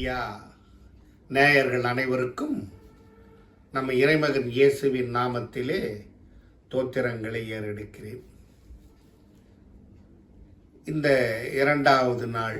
Media நேயர்கள் அனைவருக்கும் நம்ம இறைமகன் இயேசுவின் நாமத்திலே தோத்திரங்களை ஏறெடுக்கிறேன். இந்த இரண்டாவது நாள்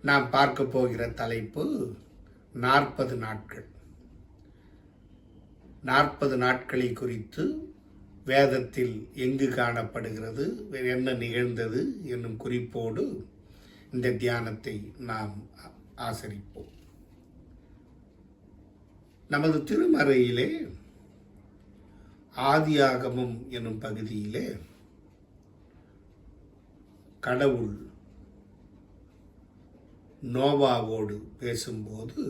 நாம் பார்க்க போகிற தலைப்பு 40 நாட்கள். 40 நாட்களை குறித்து வேதத்தில் எங்கு காணப்படுகிறது, என்ன நிகழ்ந்தது என்னும் குறிப்போடு இந்த தியானத்தை நாம் ஆசரிப்போம். நமது திருமறையிலே ஆதியாகமம் என்னும் பகுதியிலே கடவுள் நோவாவோடு பேசும்போது,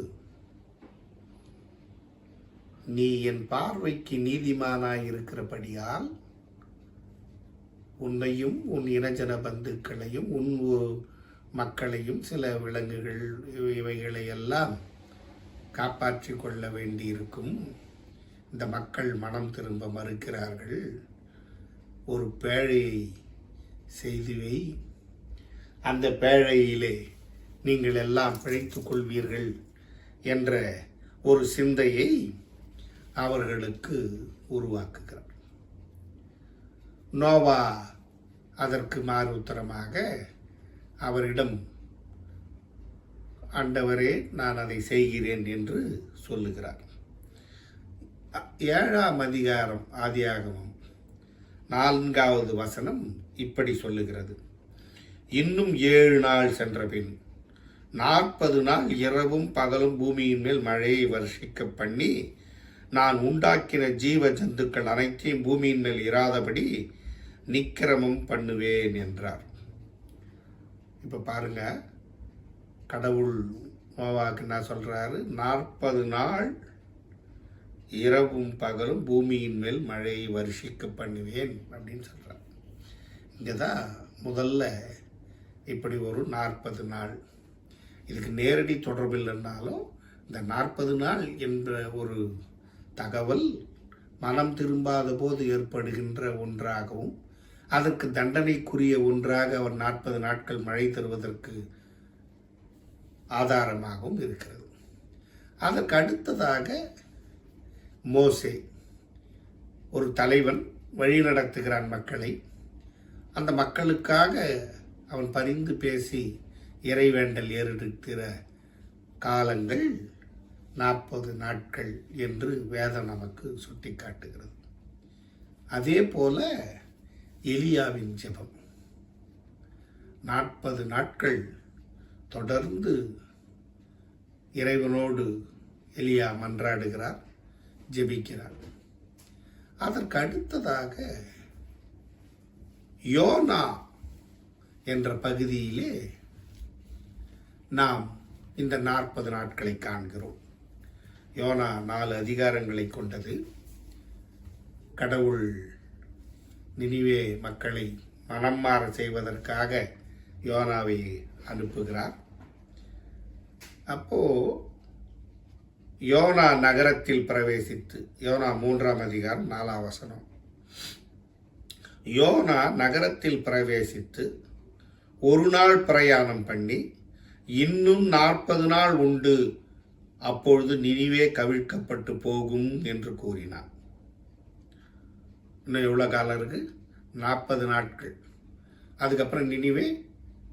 நீ என் பார்வைக்கு நீதிமானாய் இருக்கிறபடியால் உன்னையும் உன் இனஜன பந்துக்களையும் உன் மக்களையும் சில விலங்குகள் இவைகளை எல்லாம் காப்பாற்றி கொள்ள வேண்டியிருக்கும். இந்த மக்கள் மனம் திரும்ப மறுக்கிறார்கள். ஒரு பேழையை செய்து வை, அந்த பேழையிலே நீங்கள் எல்லாம் பிழைத்துக் கொள்வீர்கள் என்ற ஒரு சிந்தையை அவர்களுக்கு உருவாக்குகிறார். நோவா அதற்கு மாறு உத்தரமாக அவரிடம், ஆண்டவரே நான் அதை செய்கிறேன் என்று சொல்லுகிறார். 7ஆம் அதிகாரம் ஆதியாகமம் 4வது வசனம் இப்படி சொல்லுகிறது: இன்னும் 7 நாள் சென்ற பின் 40 நாள் இரவும் பகலும் பூமியின் மேல் மழையை வருஷிக்க பண்ணி நான் உண்டாக்கின ஜீவ ஜந்துக்கள் அனைத்தையும் பூமியின் மேல் இராதபடி நிக்கிரமம் பண்ணுவேன் என்றார். இப்போ பாருங்க, கடவுள் நோவாவுக்கு என்ன சொல்றாரு? 40 நாள் இரவும் பகலும் பூமியின் மேல் மழையை வருஷிக்க பண்ணுவேன் அப்படின்னு சொல்றார். இங்கே தான் முதல்ல இப்படி ஒரு 40 நாள், இதுக்கு நேரடி தொடர்பு இல்லைன்னாலும் இந்த 40 நாள் என்ற ஒரு தகவல் மனம் திரும்பாத போது ஏற்படுகின்ற ஒன்றாகவும் அதற்கு தண்டனைக்குரிய ஒன்றாக அவர் 40 நாட்கள் மழை தருவதற்கு ஆதாரமாகவும் இருக்கிறது. அதற்கு அடுத்ததாக மோசே, ஒரு தலைவன் வழி நடத்துகிறான் மக்களை. அந்த மக்களுக்காக அவன் பரிந்து பேசி இறைவேண்டல் ஏறெடுக்கிற காலங்கள் 40 நாட்கள் என்று வேதம் நமக்கு சுட்டி காட்டுகிறது. அதே போல எலியாவின் ஜெபம் 40 நாட்கள் தொடர்ந்து இறைவனோடு எலியா மன்றாடுகிறார், ஜெபிக்கிறார். அதற்கு அடுத்ததாக யோனா என்ற பகுதியிலே நாம் இந்த 40 நாட்களை காண்கிறோம். யோனா 4 அதிகாரங்களை கொண்டது. கடவுள் நினிவே மக்களை மனம் மாற செய்வதற்காக யோனாவை அனுப்புகிறார். அப்போ யோனா நகரத்தில் பிரவேசித்து, யோனா 3ஆம் அதிகாரம் 4ஆம் வசனம், யோனா நகரத்தில் பிரவேசித்து ஒரு நாள் பிரயாணம் பண்ணி இன்னும் 40 நாள் உண்டு, அப்பொழுது நினிவே கவிழ்க்கப்பட்டு போகும் என்று கூறினார். இன்னும் எவ்வளோ காலம் இருக்கு? 40 நாட்கள். அதுக்கப்புறம் நினிவே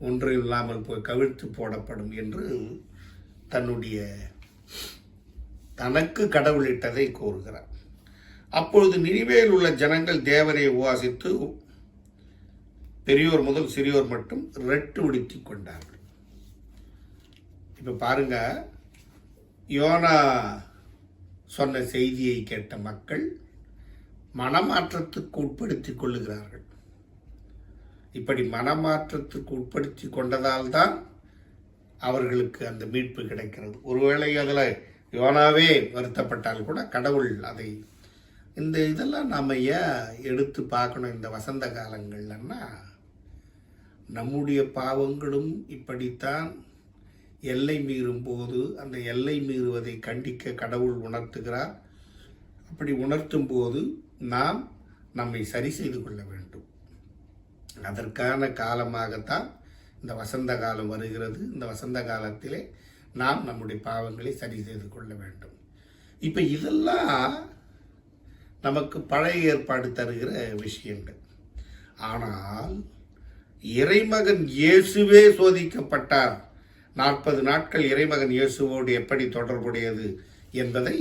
ஒன்றும் இல்லாமல் போய் கவிழ்த்து போடப்படும் என்று தனக்கு கடவுளிட்டதை கூறுகிறார். அப்பொழுது நினிவேயில் உள்ள ஜனங்கள் தேவனை உபாசித்து பெரியோர் முதல் சிறியோர் மட்டும் ரெட்டு உடுத்தி கொண்டார்கள். இப்போ பாருங்க, யோனா சொன்ன செய்தியை கேட்ட மக்கள் மனமாற்றத்துக்கு உட்படுத்தி கொள்ளுகிறார்கள். இப்படி மனமாற்றத்துக்கு உட்படுத்தி கொண்டதால் தான் அவர்களுக்கு அந்த மீட்பு கிடைக்கிறது. ஒருவேளை அதில் யோனாவே வருத்தப்பட்டால் கூட கடவுள் அதை, இந்த இதெல்லாம் நாம் ஏன் எடுத்து பார்க்கணும் இந்த வசந்த காலங்கள்லன்னா, நம்முடைய பாவங்களும் இப்படித்தான் எல்லை மீறும் போது அந்த எல்லை மீறுவதை கண்டிக்க கடவுள் உணர்த்துகிறார். அப்படி உணர்த்தும் போது நாம் நம்மை சரி செய்து கொள்ள வேண்டும். அதற்கான காலமாகத்தான் இந்த வசந்த காலம் வருகிறது. இந்த வசந்த காலத்திலே நாம் நம்முடைய பாவங்களை சரி செய்து கொள்ள வேண்டும். இப்போ இதெல்லாம் நமக்கு பழைய ஏற்பாடு தருகிற விஷயங்கள். ஆனால் இறைமகன் இயேசுவே சோதிக்கப்பட்டார். 40 நாட்கள் இறைமகன் இயேசுவோடு எப்படி தொடர்புடையது என்பதை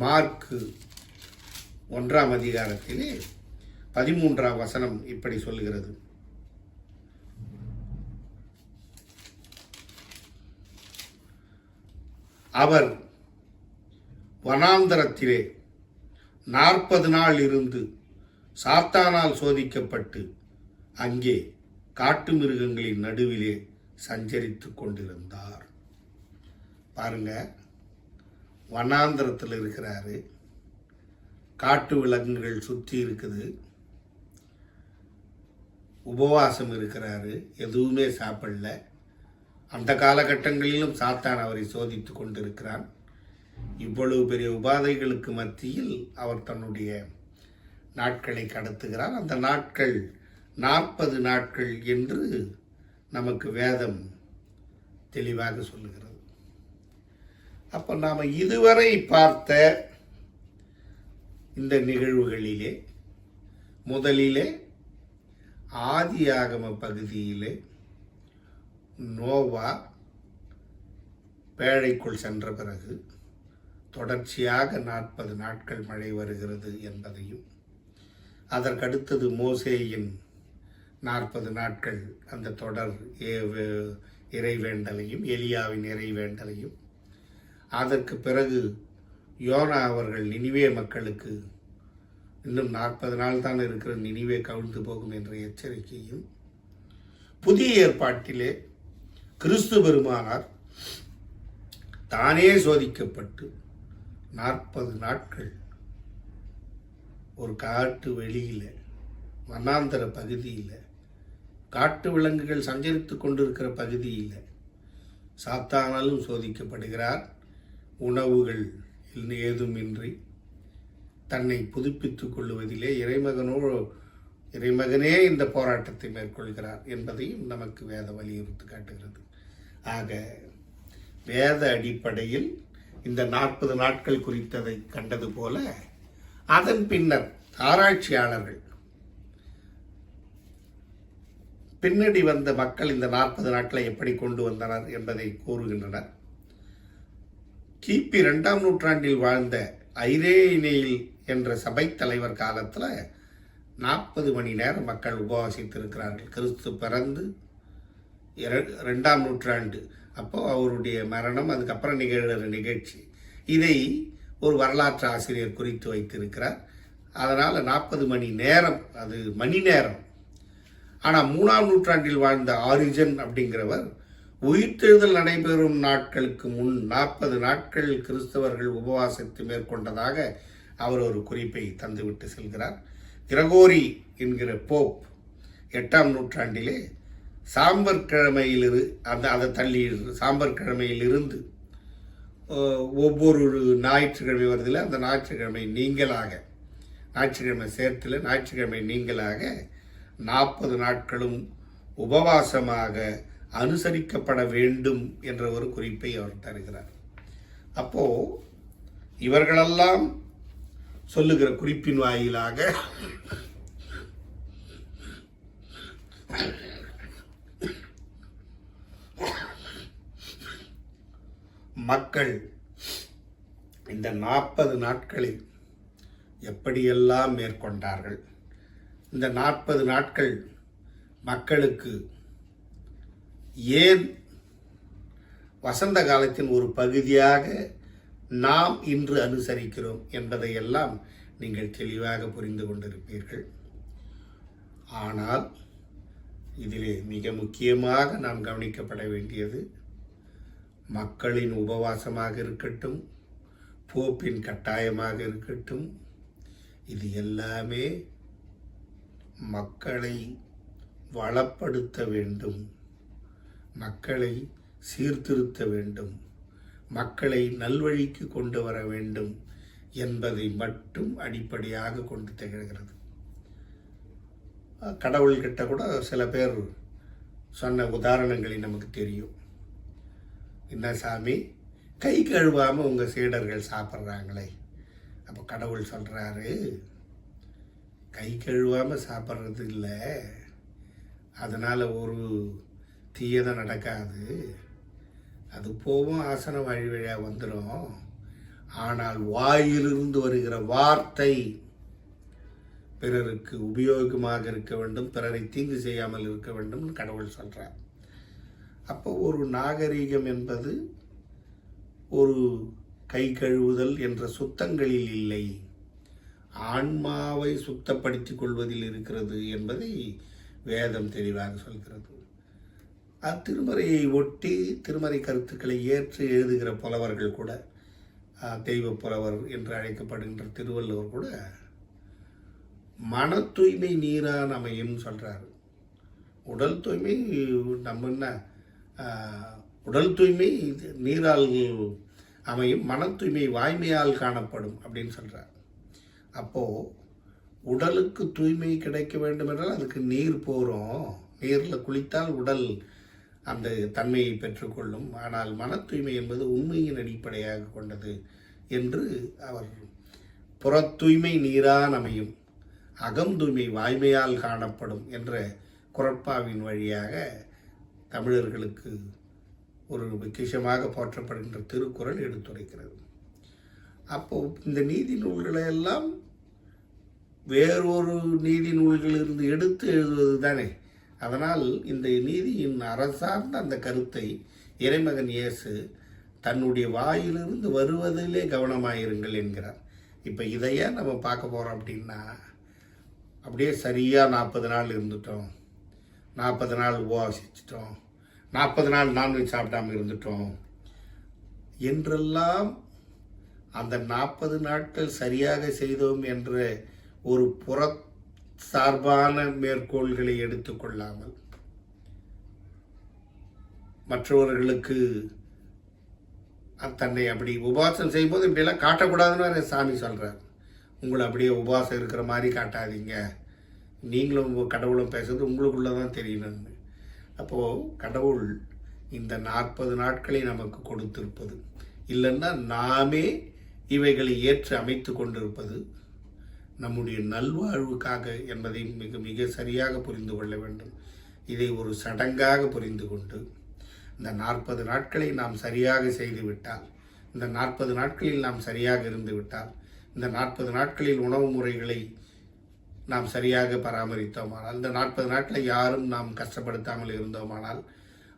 மார்க்கு 1ஆம் அதிகாரத்திலே 13ஆம் வசனம் இப்படி சொல்லுகிறது. அவர் வனாந்தரத்திலே 40 நாள் இருந்து சாத்தானால் சோதிக்கப்பட்டு அங்கே காட்டு மிருகங்களின் நடுவிலே சஞ்சரித்து கொண்டிருந்தார். பாருங்க, வனாந்தரத்தில் இருக்கிறாரு, காட்டு விலங்குகள் சுற்றி இருக்குது, உபவாசம் இருக்கிறாரு, எதுவுமே சாப்பிடல. அந்த காலகட்டங்களிலும் சாத்தான் அவரை சோதித்து கொண்டிருக்கிறான். இவ்வளவு பெரிய உபாதைகளுக்கு மத்தியில் அவர் தன்னுடைய நாட்களை கடத்துகிறார். அந்த நாட்கள் 40 நாட்கள் என்று நமக்கு வேதம் தெளிவாக சொல்லுகிறது. அப்போ நாம் இதுவரை பார்த்த இந்த நிகழ்வுகளிலே முதலிலே ஆதியாகம பகுதியிலே நோவா பேழைக்குள் சென்ற பிறகு தொடர்ச்சியாக 40 நாட்கள் மழை வருகிறது என்பதையும், அதற்கடுத்தது மோசேயின் 40 நாட்கள் அந்த தொடர் இறைவேண்டலையும், எலியாவின் இறைவேண்டலையும், அதற்கு பிறகு யோனா அவர்கள் நினிவே மக்களுக்கு இன்னும் 40 நாள் தான் இருக்கிற, நினிவே கவிழ்ந்து போகும் என்ற எச்சரிக்கையும், புதிய ஏற்பாட்டிலே கிறிஸ்து பெருமானார் தானே சோதிக்கப்பட்டு 40 நாட்கள் ஒரு காட்டு வெளியில், வனாந்தர பகுதியில், காட்டு விலங்குகள் சஞ்சரித்து கொண்டிருக்கிற பகுதியில் சாத்தானாலும் சோதிக்கப்படுகிறார். உணவுகள் ஏதுமின்றி தன்னை புதுப்பித்துக் கொள்வதிலே இறைமகனே இந்த போராட்டத்தை மேற்கொள்கிறார் என்பதையும் நமக்கு வேத வலியுறுத்தி காட்டுகிறது. ஆக வேத அடிப்படையில் இந்த 40 நாட்கள் குறித்ததை கண்டது போல, அதன் பின்னர் ஆராய்ச்சியாளர்கள் பின்னடி வந்த மக்கள் இந்த 40 நாட்களை எப்படி கொண்டு வந்தனர் என்பதை கூறுகின்றனர். கிபி 2ஆம் நூற்றாண்டில் வாழ்ந்த ஐரேனியில் என்ற சபை தலைவர் காலத்தில் 40 மணி நேரம் மக்கள் உபவாசித்திருக்கிறார்கள். கிறிஸ்து பிறந்து 2ஆம் நூற்றாண்டு, அப்போ அவருடைய மரணம், அதுக்கப்புறம் நிகழ்கிற நிகழ்ச்சி, இதை ஒரு வரலாற்று ஆசிரியர் குறித்து வைத்திருக்கிறார். அதனால் 40 மணி நேரம், அது மணி நேரம். ஆனால் 3ஆம் நூற்றாண்டில் வாழ்ந்த ஆரிஜன் அப்படிங்கிறவர் உயிர்த்தெழுதல் நடைபெறும் நாட்களுக்கு முன் 40 நாட்கள் கிறிஸ்தவர்கள் உபவாசத்தை மேற்கொண்டதாக அவர் ஒரு குறிப்பை தந்துவிட்டு செல்கிறார். கிரகோரி என்கிற போப் 8ஆம் நூற்றாண்டிலே சாம்பர் கிழமையிலிருந்து அதை தள்ளி சாம்பர் கிழமையிலிருந்து ஒவ்வொரு ஞாயிற்றுக்கிழமை வருதில்லை, அந்த ஞாயிற்றுக்கிழமை நீங்களாக, ஞாயிற்றுக்கிழமை சேர்த்துல ஞாயிற்றுக்கிழமை நீங்களாக 40 நாட்களும் உபவாசமாக அனுசரிக்கப்பட வேண்டும் என்ற ஒரு குறிப்பை அவர் தருகிறார். அப்போ இவர்களெல்லாம் சொல்லுகிற குறிப்பின் வாயிலாக மக்கள் இந்த 40 நாட்களை எப்படியெல்லாம் மேற்கொண்டார்கள், இந்த 40 நாட்கள் மக்களுக்கு ஏன் வசந்த காலத்தின் ஒரு பகுதியாக நாம் இன்று அனுசரிக்கிறோம் என்பதையெல்லாம் நீங்கள் தெளிவாக புரிந்து கொண்டிருப்பீர்கள். ஆனால் இதிலே மிக முக்கியமாக நாம் கவனிக்கப்பட வேண்டியது, மக்களின் உபவாசமாக இருக்கட்டும், போப்பின் கட்டாயமாக இருக்கட்டும், இது எல்லாமே மக்களை வளப்படுத்த வேண்டும், மக்களை சீர்திருத்த வேண்டும், மக்களை நல்வழிக்கு கொண்டு வர வேண்டும் என்பதை மட்டும் அடிப்படையாக கொண்டு திகழ்கிறது. கடவுள்கிட்ட கூட சில பேர் சொன்ன உதாரணங்களை நமக்கு தெரியும். என்ன சாமி, கை கழுவாமல் உங்கள் சீடர்கள் சாப்பிட்றாங்களே. அப்போ கடவுள் சொல்கிறாரு, கை கழுவாமல் சாப்பிட்றது இல்லை, அதனால் ஒரு தீயதும் நடக்காது, அது போகும், ஆசன வழி வழியாக வந்துடும். ஆனால் வாயிலிருந்து வருகிற வார்த்தை பிறருக்கு உபயோகமாக இருக்க வேண்டும், பிறரை தீங்கு செய்யாமல் இருக்க வேண்டும் கடவுள் சொல்கிறார். அப்போ ஒரு நாகரீகம் என்பது ஒரு கை கழுவுதல் என்ற சுத்தங்களில் இல்லை, ஆன்மாவை சுத்தப்படுத்திக் கொள்வதில் இருக்கிறது என்பதை வேதம் தெளிவாக சொல்கிறது. திருமறையை ஒட்டி திருமறை கருத்துக்களை ஏற்று எழுதுகிற புலவர்கள் கூட, தெய்வ புலவர் என்று அழைக்கப்படுகின்ற திருவள்ளுவர் கூட மன தூய்மை நீரான் அமையும் சொல்கிறார். உடல் தூய்மை நம்ம என்ன, உடல் தூய்மை நீரால் அமையும், மன தூய்மை வாய்மையால் காணப்படும் அப்படின்னு சொல்கிறார். அப்போது உடலுக்கு தூய்மை கிடைக்க வேண்டும் என்றால் அதுக்கு நீர் போகிறோம், நீரில் குளித்தால் உடல் அந்த தன்மையை பெற்றுக்கொள்ளும். ஆனால் மன தூய்மை என்பது உண்மையின் அடிப்படையாக கொண்டது என்று அவர் புற தூய்மை நீரான் அமையும், அகம் தூய்மை வாய்மையால் காணப்படும் என்ற குறட்பாவின் வழியாக தமிழர்களுக்கு ஒரு விசேஷமாக போற்றப்படுகின்ற திருக்குறள் எடுத்துரைக்கிறது. அப்போது இந்த நீதி நூல்களை எல்லாம் வேறொரு நீதி நூல்களிலிருந்து எடுத்து எழுதுவது தானே. அதனால் இந்த நீதியின் அரசார்ந்த அந்த கருத்தை இறைமகன் இயேசு தன்னுடைய வாயிலிருந்து வருவதிலே கவனமாயிருங்கள் என்கிறார். இப்போ இதையே நம்ம பார்க்க போகிறோம் அப்படின்னா, அப்படியே சரியாக 40 நாள் இருந்துட்டோம், 40 நாள் உபவாசிச்சிட்டோம், 40 நாள் நான்வெஜ் சாப்பிடாமல் இருந்துட்டோம் என்றெல்லாம் அந்த 40 நாட்கள் சரியாக செய்தோம் என்ற ஒரு புற சார்பான மேற்கோள்களை எடுத்துக்கொள்ளாமல் மற்றவர்களுக்கு தன்னை அப்படி உபவாசம் செய்யும்போது இப்படியெல்லாம் காட்டக்கூடாதுன்னு சாமி சொல்கிறார். உங்களை அப்படியே உபவாசம் இருக்கிற மாதிரி காட்டாதீங்க, நீங்களும் கடவுளும் பேசுறது உங்களுக்குள்ளே தான் தெரியணும்னு. அப்போது கடவுள் இந்த 40 நாட்களை நமக்கு கொடுத்திருப்பது, இல்லைன்னா நாமே இவைகளை ஏற்று அமைத்து கொண்டிருப்பது நம்முடைய நல்வாழ்வுக்காக என்பதை மிக மிக சரியாக புரிந்து கொள்ள வேண்டும். இதை ஒரு சடங்காக புரிந்து கொண்டு இந்த 40 நாட்களை நாம் சரியாக செய்துவிட்டால், இந்த 40 நாட்களில் நாம் சரியாக இருந்து விட்டால், இந்த 40 நாட்களில் உணவு முறைகளை நாம் சரியாக பராமரித்தோமானால், இந்த 40 நாட்களை யாரும் நாம் கஷ்டப்படுத்தாமல் இருந்தோமானால்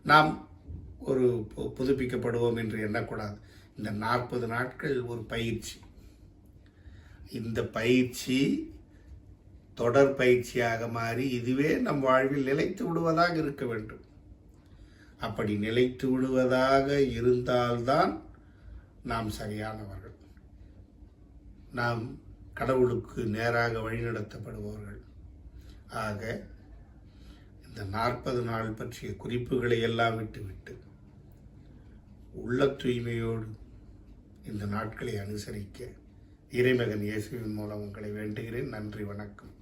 நாம் ஒரு புதுப்பிக்கப்படுவோம் என்று எண்ணக்கூடாது. இந்த 40 நாட்கள் ஒரு பயிற்சி, இந்த பயிற்சி தொடர் பயிற்சியாக மாறி இதுவே நம் வாழ்வில் நிலைத்து விடுவதாக இருக்க வேண்டும். அப்படி நிலைத்து விடுவதாக இருந்தால்தான் நாம் சரியானவர்கள், நாம் கடவுளுக்கு நேராக வழிநடத்தப்படுபவர்கள். ஆக இந்த 40 நாள் பற்றிய குறிப்புகளை எல்லாம் விட்டுவிட்டு உள்ள தூய்மையோடு இந்த நாட்களை அனுசரிக்க இறைமகன் இயேசுவின் மூலம் உங்களை வேண்டுகிறேன். நன்றி, வணக்கம்.